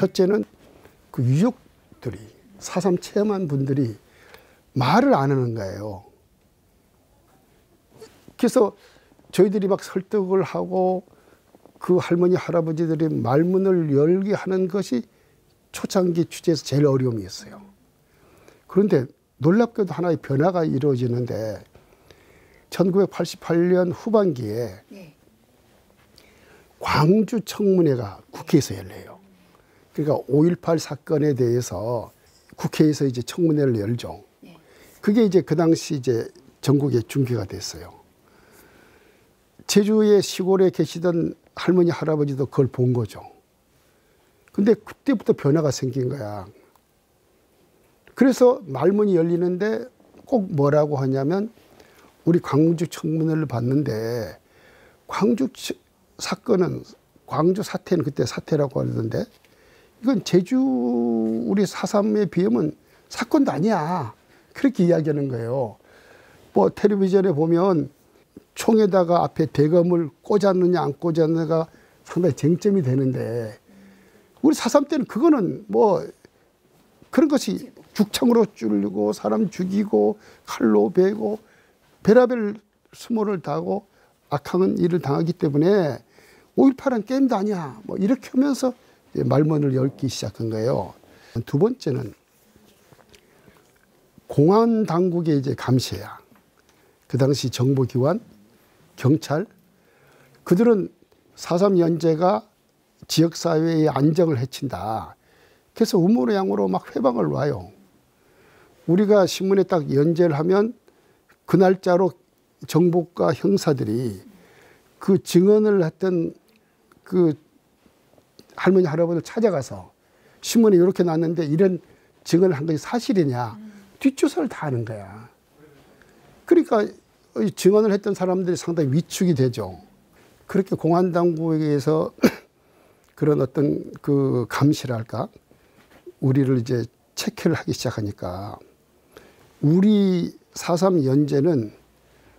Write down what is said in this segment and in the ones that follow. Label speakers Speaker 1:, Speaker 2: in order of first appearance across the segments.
Speaker 1: 첫째는 그 유족들이 4.3 체험한 분들이 말을 안 하는 거예요. 그래서 저희들이 막 설득을 하고 그 할머니 할아버지들이 말문을 열게 하는 것이 초창기 취재에서 제일 어려움이었어요. 그런데 놀랍게도 하나의 변화가 이루어지는데 1988년 후반기에 네. 광주 청문회가 국회에서 열려요. 그러니까 5.18 사건에 대해서 국회에서 이제 청문회를 열죠. 네. 그게 이제 그 당시 이제 전국에 중계가 됐어요. 제주의 시골에 계시던 할머니 할아버지도 그걸 본 거죠. 근데 그때부터 변화가 생긴 거야. 그래서 말문이 열리는데 꼭 뭐라고 하냐면 우리 광주 청문회를 봤는데 광주 사건은 광주 사태는 그때 사태라고 하던데 이건 제주 우리 4.3에 비하면 사건도 아니야. 그렇게 이야기하는 거예요. 뭐 텔레비전에 보면 총에다가 앞에 대검을 꽂았느냐 안 꽂았느냐가 상당히 쟁점이 되는데 우리 4.3 때는 그거는 뭐 그런 것이 죽창으로 쫄리고 사람 죽이고 칼로 베고 별의별 수모를 당하고 악한 일을 당하기 때문에 5.18은 게임도 아니야. 뭐 이렇게 하면서 말문을 열기 시작한 거예요. 두 번째는 공안 당국의 이제 감시야. 그 당시 정보기관, 경찰, 그들은 4.3 연재가 지역사회의 안정을 해친다. 그래서 우모양으로 막 회방을 놔요. 우리가 신문에 딱 연재를 하면 그 날짜로 정보과 형사들이 그 증언을 했던 그 할머니 할아버지를 찾아가서 신문에 이렇게 났는데 이런 증언을 한 것이 사실이냐 뒷조사를 다 하는 거야. 그러니까 증언을 했던 사람들이 상당히 위축이 되죠. 그렇게 공안당국에서 그런 어떤 그 감시랄까 우리를 이제 체크를 하기 시작하니까 우리 4.3 연재는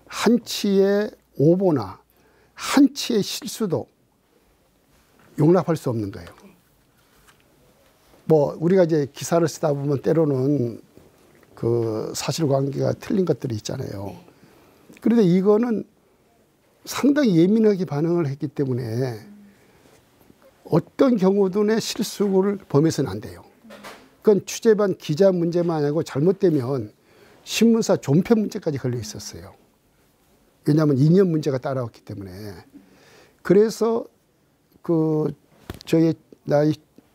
Speaker 1: 한치의 오보나 한치의 실수도 용납할 수 없는 거예요. 뭐 우리가 이제 기사를 쓰다 보면 때로는 그 사실관계가 틀린 것들이 있잖아요. 그런데 이거는 상당히 예민하게 반응을 했기 때문에 어떤 경우든의 실수를 범해서는 안 돼요. 그건 취재반 기자 문제만 아니고 잘못되면 신문사 존폐 문제까지 걸려 있었어요. 왜냐하면 이념 문제가 따라왔기 때문에. 그래서 그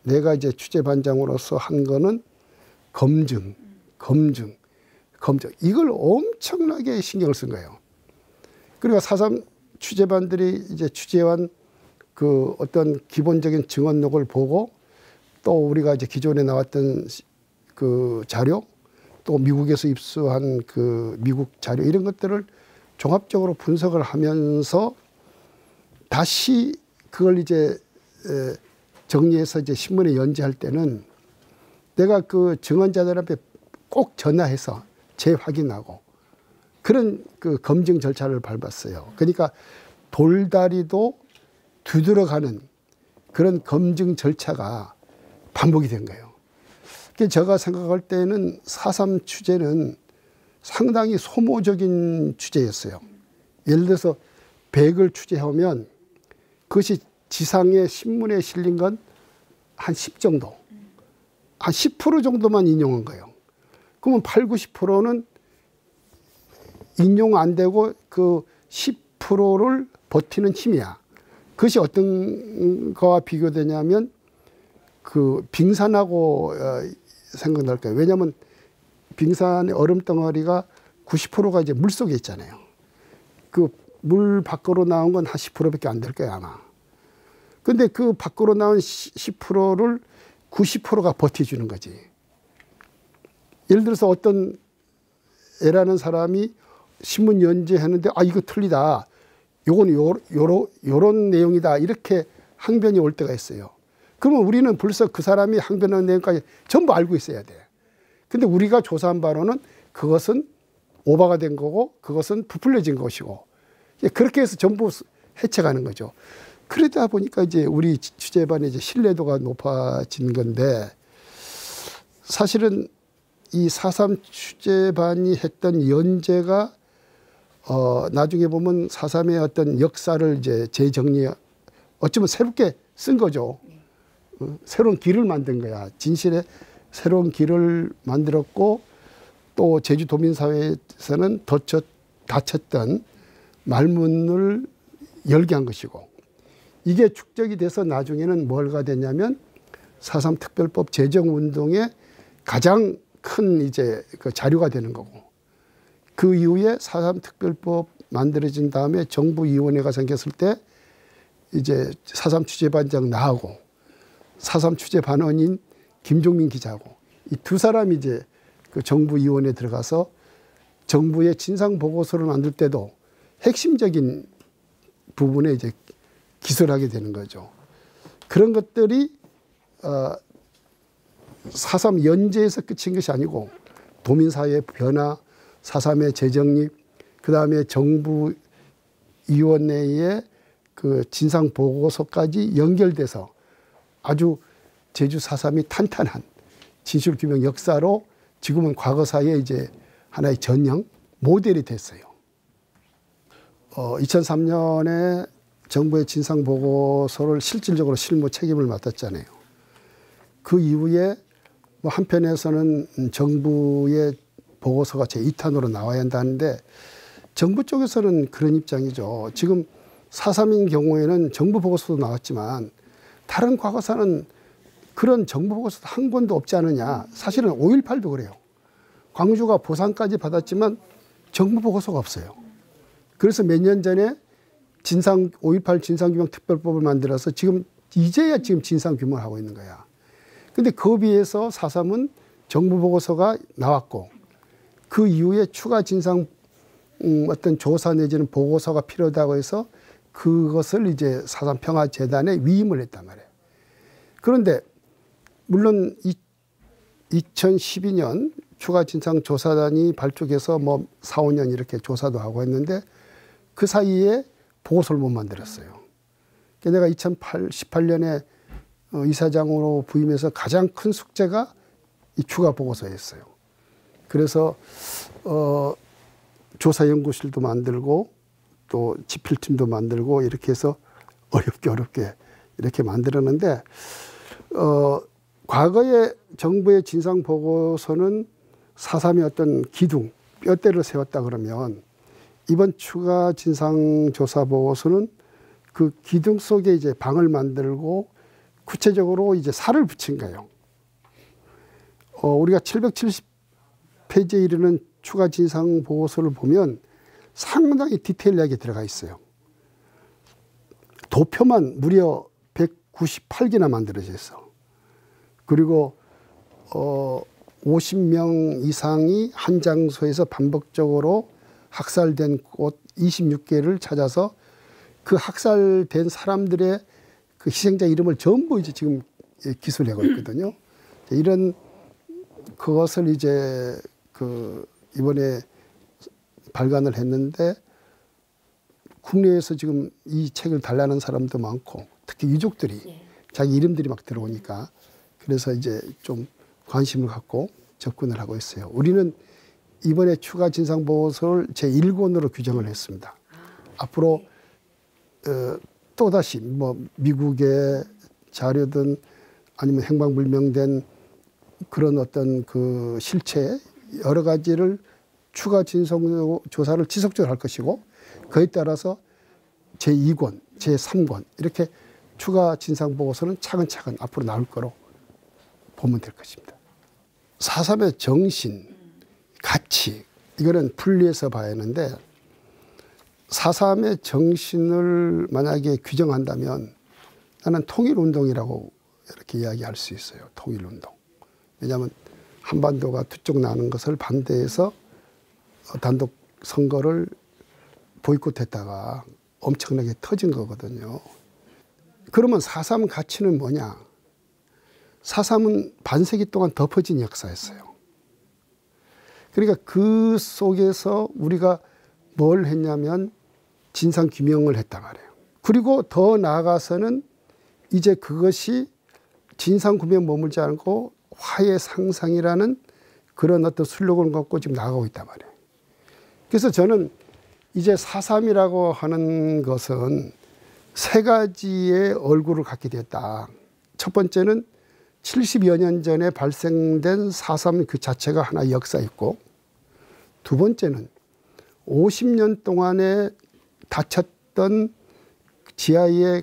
Speaker 1: 내가 이제 취재반장으로서 한 거는 검증. 이걸 엄청나게 신경을 쓴 거예요. 그리고 4.3 취재반들이 이제 취재한 그 어떤 기본적인 증언록을 보고 또 우리가 이제 기존에 나왔던 그 자료 또 미국에서 입수한 그 미국 자료 이런 것들을 종합적으로 분석을 하면서 다시 그걸 이제 정리해서 이제 신문에 연재할 때는 내가 그 증언자들한테 꼭 전화해서 재확인하고 그런 그 검증 절차를 밟았어요. 그러니까 돌다리도 두드러가는 그런 검증 절차가 반복이 된 거예요. 제가 생각할 때는 4.3 취재는 상당히 소모적인 취재였어요. 예를 들어서 100을 취재하면 그것이 지상의 신문에 실린 건 한 10 정도, 한 10% 정도만 인용한 거예요. 그러면 8, 90%는 인용 안 되고 그 10%를 버티는 힘이야. 그것이 어떤 거와 비교되냐면 그 빙산하고 생각날 거예요. 왜냐하면 빙산의 얼음 덩어리가 90%가 이제 물 속에 있잖아요. 그 물 밖으로 나온 건 한 10%밖에 안 될 거예요, 아마. 근데 그 밖으로 나온 10%를 90%가 버텨주는 거지. 예를 들어서 어떤 애라는 사람이 신문 연재했는데 아 이거 틀리다. 요건 요런 내용이다. 이렇게 항변이 올 때가 있어요. 그러면 우리는 벌써 그 사람이 항변한 내용까지 전부 알고 있어야 돼. 근데 우리가 조사한 바로는 그것은 오바가 된 거고 그것은 부풀려진 것이고 그렇게 해서 전부 해쳐가는 거죠. 그러다 보니까 이제 우리 취재반의 이제 신뢰도가 높아진 건데, 사실은 이 4.3 취재반이 했던 연재가 나중에 보면 4.3의 어떤 역사를 이제 재정리, 어쩌면 새롭게 쓴 거죠. 새로운 길을 만든 거야. 진실의 새로운 길을 만들었고, 또 제주도민사회에서는 닫혔던 말문을 열게 한 것이고, 이게 축적이 돼서 나중에는 뭐가 됐냐면 4.3 특별법 제정운동의 가장 큰 이제 그 자료가 되는 거고, 그 이후에 4.3 특별법 만들어진 다음에 정부위원회가 생겼을 때 이제 4.3 취재반장 나하고 4.3 취재반원인 김종민 기자하고 이 두 사람이 이제 그 정부위원회에 들어가서 정부의 진상보고서를 만들 때도 핵심적인 부분에 이제 기소를 하게 되는 거죠. 그런 것들이 4.3 연재에서 끝인 것이 아니고 도민사회의 변화, 4.3의 재정립, 그 다음에 정부위원회의 그 진상보고서까지 연결돼서 아주 제주 4.3이 탄탄한 진실규명 역사로 지금은 과거사의 이제 하나의 전형 모델이 됐어요. 2003년에 정부의 진상보고서를 실질적으로 실무 책임을 맡았잖아요. 그 이후에 뭐 한편에서는 정부의 보고서가 제2탄으로 나와야 한다는데, 정부 쪽에서는 그런 입장이죠. 지금 4.3인 경우에는 정부 보고서도 나왔지만 다른 과거사는 그런 정부 보고서도 한 권도 없지 않느냐. 사실은 5.18도 그래요. 광주가 보상까지 받았지만 정부 보고서가 없어요. 그래서 몇 년 전에 5.18 진상규명특별법을 만들어서 이제야 진상규명을 하고 있는 거야. 근데 그에 비해서 4.3은 정부 보고서가 나왔고, 그 이후에 추가 진상 어떤 조사 내지는 보고서가 필요하다고 해서 그것을 이제 4.3 평화재단에 위임을 했단 말이에요. 그런데 물론 2012년 추가 진상 조사단이 발족해서 뭐 4, 5년 이렇게 조사도 하고 했는데 그 사이에 보고서를 못 만들었어요. 내가 2018년에 이사장으로 부임해서 가장 큰 숙제가 이 추가 보고서였어요. 그래서 조사연구실도 만들고 또 집필팀도 만들고 이렇게 해서 어렵게 이렇게 만들었는데, 과거의 정부의 진상보고서는 4.3의 어떤 기둥, 뼈대를 세웠다 그러면 이번 추가 진상조사보고서는 그 기둥 속에 이제 방을 만들고 구체적으로 이제 살을 붙인 거예요. 우리가 770페이지에 이르는 추가 진상보고서를 보면 상당히 디테일하게 들어가 있어요. 도표만 무려 198개나 만들어져 있어. 그리고 50명 이상이 한 장소에서 반복적으로 학살된 곳 26개를 찾아서 그 학살된 사람들의 그 희생자 이름을 전부 이제 지금 기술하고 있거든요. 이런 그것을 이제 이번에 발간을 했는데, 국내에서 지금 이 책을 달라는 사람도 많고, 특히 유족들이 자기 이름들이 막 들어오니까 그래서 이제 좀 관심을 갖고 접근을 하고 있어요. 우리는 이번에 추가 진상보고서를 제1권으로 규정을 했습니다. 앞으로 또다시 뭐 미국의 자료든 아니면 행방불명된 그런 어떤 그 실체 여러 가지를 추가 진상조사를 지속적으로 할 것이고, 그에 따라서 제2권, 제3권 이렇게 추가 진상보고서는 차근차근 앞으로 나올 거로 보면 될 것입니다. 4.3의 정신, 가치, 이거는 분리해서 봐야 하는데, 4.3의 정신을 만약에 규정한다면 나는 통일운동이라고 이렇게 이야기할 수 있어요. 통일운동. 왜냐하면 한반도가 두 쪽 나는 것을 반대해서 단독 선거를 보이콧했다가 엄청나게 터진 거거든요. 그러면 4.3 가치는 뭐냐? 4.3은 반세기 동안 덮어진 역사였어요. 그러니까 그 속에서 우리가 뭘 했냐면 진상규명을 했단 말이에요. 그리고 더 나아가서는 이제 그것이 진상규명에 머물지 않고 화해 상상이라는 그런 어떤 슬로건을 갖고 지금 나가고 있단 말이에요. 그래서 저는 이제 4.3이라고 하는 것은 세 가지의 얼굴을 갖게 되었다. 첫 번째는 70여 년 전에 발생된 4.3 그 자체가 하나의 역사였고, 두 번째는 50년 동안에 닫혔던 지하에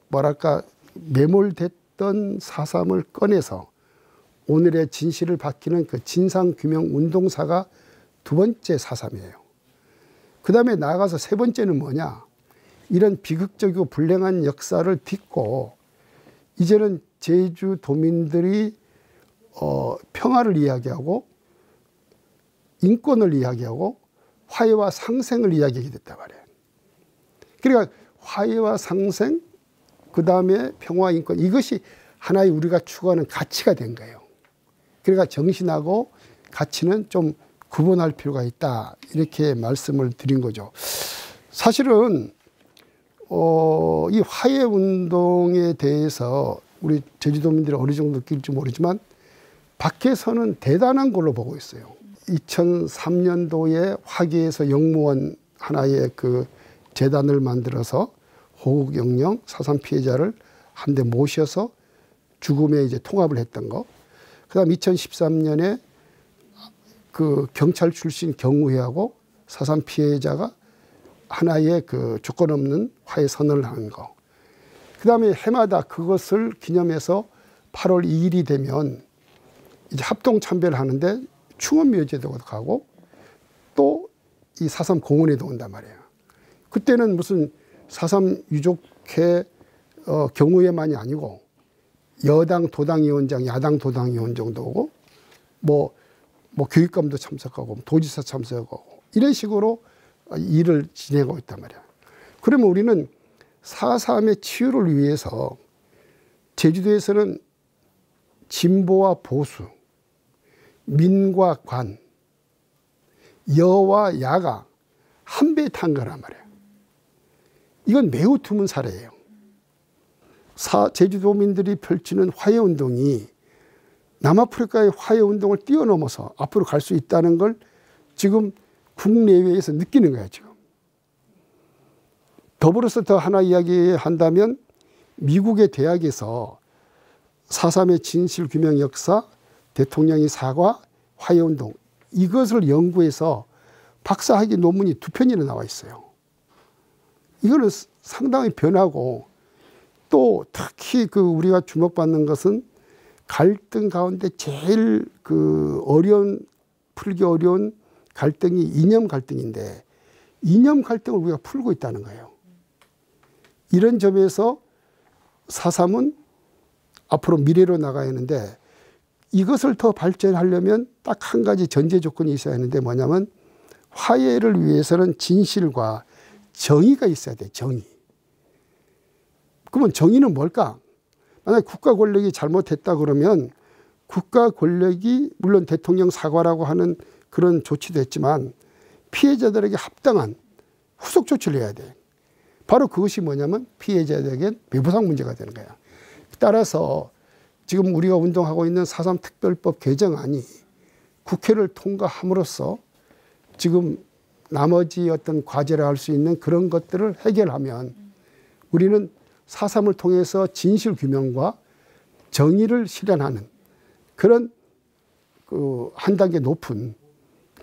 Speaker 1: 뭐랄까 매몰됐던 4.3을 꺼내서 오늘의 진실을 밝히는 그 진상규명 운동사가 두 번째 4.3이에요. 그 다음에 나아가서 세 번째는 뭐냐. 이런 비극적이고 불행한 역사를 딛고 이제는 제주도민들이 평화를 이야기하고 인권을 이야기하고 화해와 상생을 이야기하게 됐단 말이에요. 그러니까 화해와 상생, 그 다음에 평화, 인권, 이것이 하나의 우리가 추구하는 가치가 된 거예요. 그러니까 정신하고 가치는 좀 구분할 필요가 있다, 이렇게 말씀을 드린 거죠. 사실은 이 화해 운동에 대해서 우리 제주도민들이 어느 정도 느낄지 모르지만 밖에서는 대단한 걸로 보고 있어요. 2003년도에 화계에서 영무원 하나의 그 재단을 만들어서 호국영령 4.3 피해자를 한 대 모셔서 죽음에 이제 통합을 했던 거. 그다음 2013년에 그 경찰 출신 경우회하고 4.3 피해자가 하나의 그 조건 없는 화해 선언을 하는 거. 그다음에 해마다 그것을 기념해서 8월 2일이 되면 이제 합동 참배를 하는데 충원묘지에도 가고 또 이 4.3 공원에도 온단 말이에요. 그때는 무슨 4.3 유족회 경우회만이 아니고 여당 도당위원장, 야당 도당위원 정도 오고 뭐 교육감도 참석하고 도지사 참석하고 이런 식으로 일을 진행하고 있단 말이야. 그러면 우리는 4.3의 치유를 위해서 제주도에서는 진보와 보수, 민과 관, 여와 야가 한 배에 탄 거란 말이에요. 이건 매우 드문 사례예요. 제주도민들이 펼치는 화해운동이 남아프리카의 화해운동을 뛰어넘어서 앞으로 갈 수 있다는 걸 지금 국내외에서 느끼는 거예요, 지금. 더불어서 더 하나 이야기한다면 미국의 대학에서 4.3의 진실규명 역사, 대통령의 사과, 화해운동, 이것을 연구해서 박사학위 논문이 2편이나 나와 있어요. 이거는 상당히 변하고, 또 특히 그 우리가 주목받는 것은 갈등 가운데 제일 풀기 어려운 갈등이 이념 갈등인데, 이념 갈등을 우리가 풀고 있다는 거예요. 이런 점에서 4.3은 앞으로 미래로 나가야 하는데, 이것을 더 발전하려면 딱 한 가지 전제 조건이 있어야 하는데 뭐냐면 화해를 위해서는 진실과 정의가 있어야 돼, 정의. 그러면 정의는 뭘까? 만약 국가 권력이 잘못했다 그러면 국가 권력이 물론 대통령 사과라고 하는 그런 조치도 했지만 피해자들에게 합당한 후속 조치를 해야 돼. 바로 그것이 뭐냐면 피해자들에겐 배부상 문제가 되는 거야. 따라서 지금 우리가 운동하고 있는 4.3 특별법 개정안이 국회를 통과함으로써 지금 나머지 어떤 과제를 할 수 있는 그런 것들을 해결하면 우리는 4.3을 통해서 진실규명과 정의를 실현하는 그런 한 단계 높은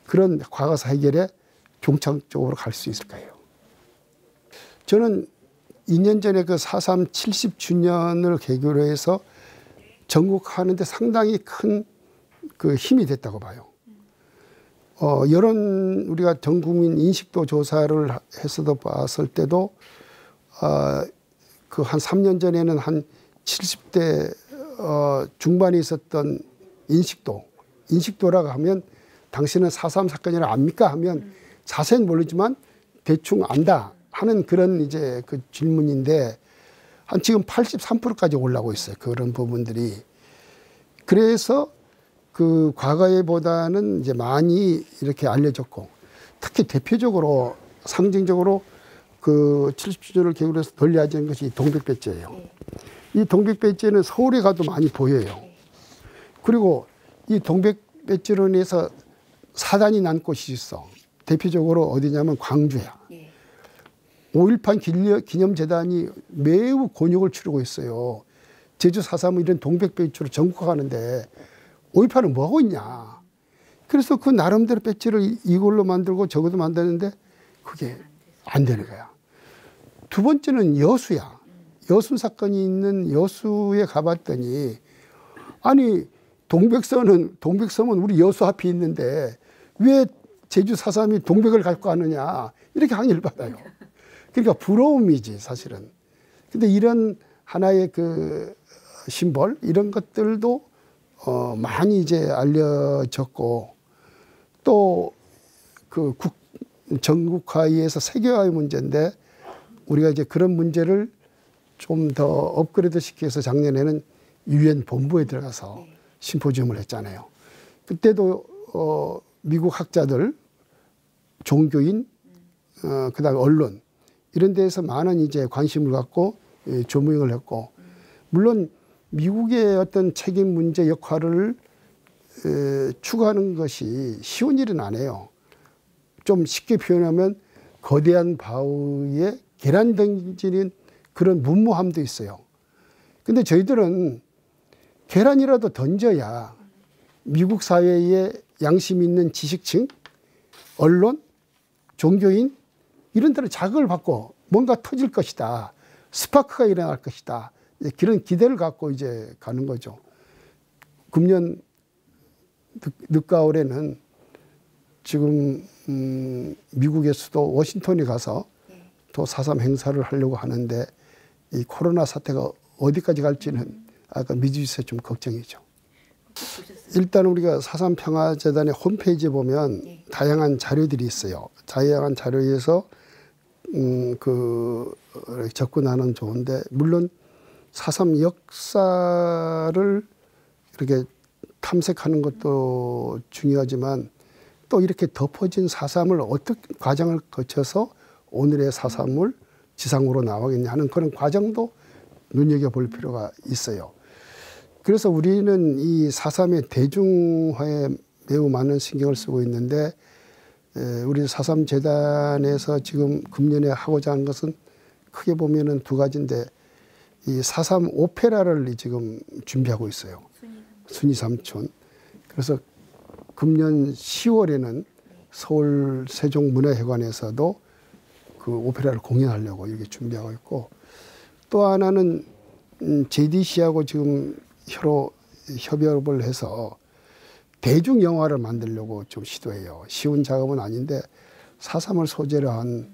Speaker 1: 그런 과거사 해결에 종착적으로 갈 수 있을 거예요. 저는 2년 전에 그 4.3 70주년을 계기로 해서 전국하는데 상당히 큰 그 힘이 됐다고 봐요. 여론 우리가 전 국민 인식도 조사를 했어도 봤을 때도 그 한 3년 전에는 한 70대 중반에 있었던 인식도라고 하면 당신은 4.3 사건이라 압니까? 하면 자세히 모르지만 대충 안다 하는 그런 이제 그 질문인데 한 지금 83%까지 올라오고 있어요. 그런 부분들이. 그래서 그 과거에보다는 이제 많이 이렇게 알려졌고, 특히 대표적으로 상징적으로 그 70주년을 계기로 해서 널리 알려진 것이 동백배째예요. 이 동백배째는 서울에 가도 많이 보여요. 그리고 이 동백배째로 인해서 사단이 난 곳이 있어. 대표적으로 어디냐면 광주야. 5.18 기념재단이 매우 곤욕을 치르고 있어요. 제주 4.3은 이런 동백배째로 전국하는데 5.18은 뭐하고 있냐. 그래서 그 나름대로 배지를 이걸로 만들고 저것도 만드는데 그게 안 되는 거야. 두 번째는 여수야. 여수 사건이 있는 여수에 가봤더니 아니 동백섬은 우리 여수 앞에 있는데 왜 제주 4.3이 동백을 갖고 가느냐 이렇게 항의를 받아요. 그러니까 부러움이지 사실은. 근데 이런 하나의 그 심벌 이런 것들도 많이 이제 알려졌고 또 그 전국화에서 세계화의 문제인데 우리가 이제 그런 문제를 좀 더 업그레이드 시켜서 작년에는 유엔 본부에 들어가서 심포지움을 했잖아요. 그때도 미국 학자들, 종교인, 그다음에 언론 이런 데에서 많은 이제 관심을 갖고 조명을 했고 물론 미국의 어떤 책임 문제 역할을 추구하는 것이 쉬운 일은 아니에요. 좀 쉽게 표현하면 거대한 바위에 계란 던지는 그런 무모함도 있어요. 근데 저희들은 계란이라도 던져야 미국 사회에 양심 있는 지식층, 언론, 종교인 이런 데를 자극을 받고 뭔가 터질 것이다. 스파크가 일어날 것이다. 그런 기대를 갖고 이제 가는 거죠. 금년 늦가을에는 지금 미국의 수도 워싱턴에 가서 또 4.3 행사를 하려고 하는데 이 코로나 사태가 어디까지 갈지는 아까 미주에서 좀 걱정이죠. 일단 우리가 4.3 평화재단의 홈페이지에 보면 다양한 자료들이 있어요. 다양한 자료에서 접근하는 좋은데 물론 4.3 역사를 이렇게 탐색하는 것도 중요하지만 또 이렇게 덮어진 4.3을 어떤 과정을 거쳐서 오늘의 4.3을 지상으로 나가겠냐 하는 그런 과정도 눈여겨볼 필요가 있어요. 그래서 우리는 이 4.3의 대중화에 매우 많은 신경을 쓰고 있는데 우리 4.3 재단에서 지금 금년에 하고자 하는 것은 크게 보면은 두 가지인데 이 4.3 오페라를 지금 준비하고 있어요. 순이 삼촌. 그래서 금년 10월에는 서울 세종문화회관에서도 그 오페라를 공연하려고 이렇게 준비하고 있고 또 하나는 JDC하고 지금 서로 협업을 해서 대중 영화를 만들려고 좀 시도해요. 쉬운 작업은 아닌데 4.3을 소재로 한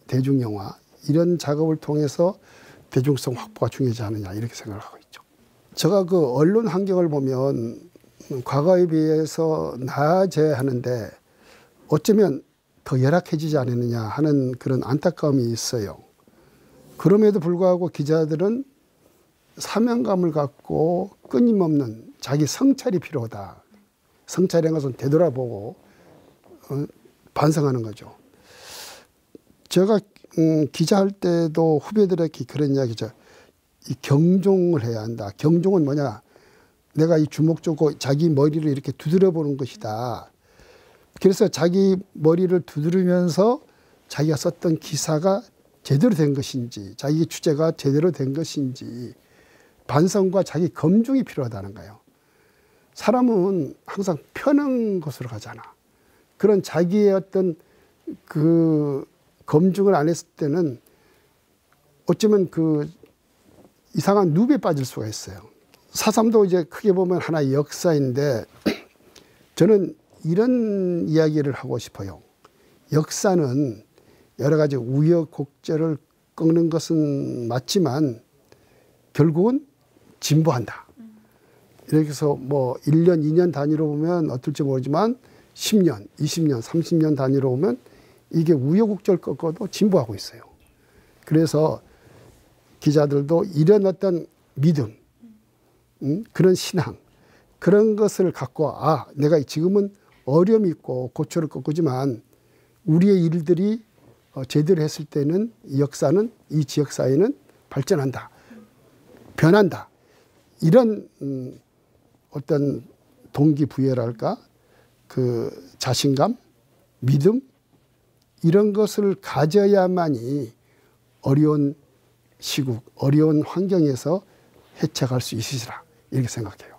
Speaker 1: 대중 영화 이런 작업을 통해서 대중성 확보가 중요하지 않느냐 이렇게 생각을 하고 있죠. 제가 그 언론 환경을 보면 과거에 비해서 나아져야 하는데 어쩌면 더 열악해지지 않았느냐 하는 그런 안타까움이 있어요. 그럼에도 불구하고 기자들은 사명감을 갖고 끊임없는 자기 성찰이 필요하다. 성찰이라는 것은 되돌아보고 반성하는 거죠. 제가 기자할 때도 후배들에게 그런 이야기죠. 이 경종을 해야 한다. 경종은 뭐냐? 내가 이 주먹 쥐고 자기 머리를 이렇게 두드려 보는 것이다. 그래서 자기 머리를 두드리면서 자기가 썼던 기사가 제대로 된 것인지 자기 주제가 제대로 된 것인지 반성과 자기 검증이 필요하다는 거예요. 사람은 항상 편한 곳으로 가잖아. 그런 자기의 어떤 그 검증을 안 했을 때는 어쩌면 그 이상한 눕에 빠질 수가 있어요. 4.3도 이제 크게 보면 하나의 역사인데 저는 이런 이야기를 하고 싶어요. 역사는 여러 가지 우여곡절을 꺾는 것은 맞지만 결국은 진보한다. 이렇게 해서 뭐 1년, 2년 단위로 보면 어떨지 모르지만 10년, 20년, 30년 단위로 보면 이게 우여곡절 꺾어도 진보하고 있어요. 그래서 기자들도 이런 어떤 믿음, 그런 신앙, 그런 것을 갖고 내가 지금은 어려움이 있고 고초를 겪지만 우리의 일들이 제대로 했을 때는 이 역사는 이 지역 사회는 발전한다, 변한다. 이런 어떤 동기부여랄까, 그 자신감, 믿음, 이런 것을 가져야만이 어려운 시국, 어려운 환경에서 해체할 수 있으리라, 이렇게 생각해요.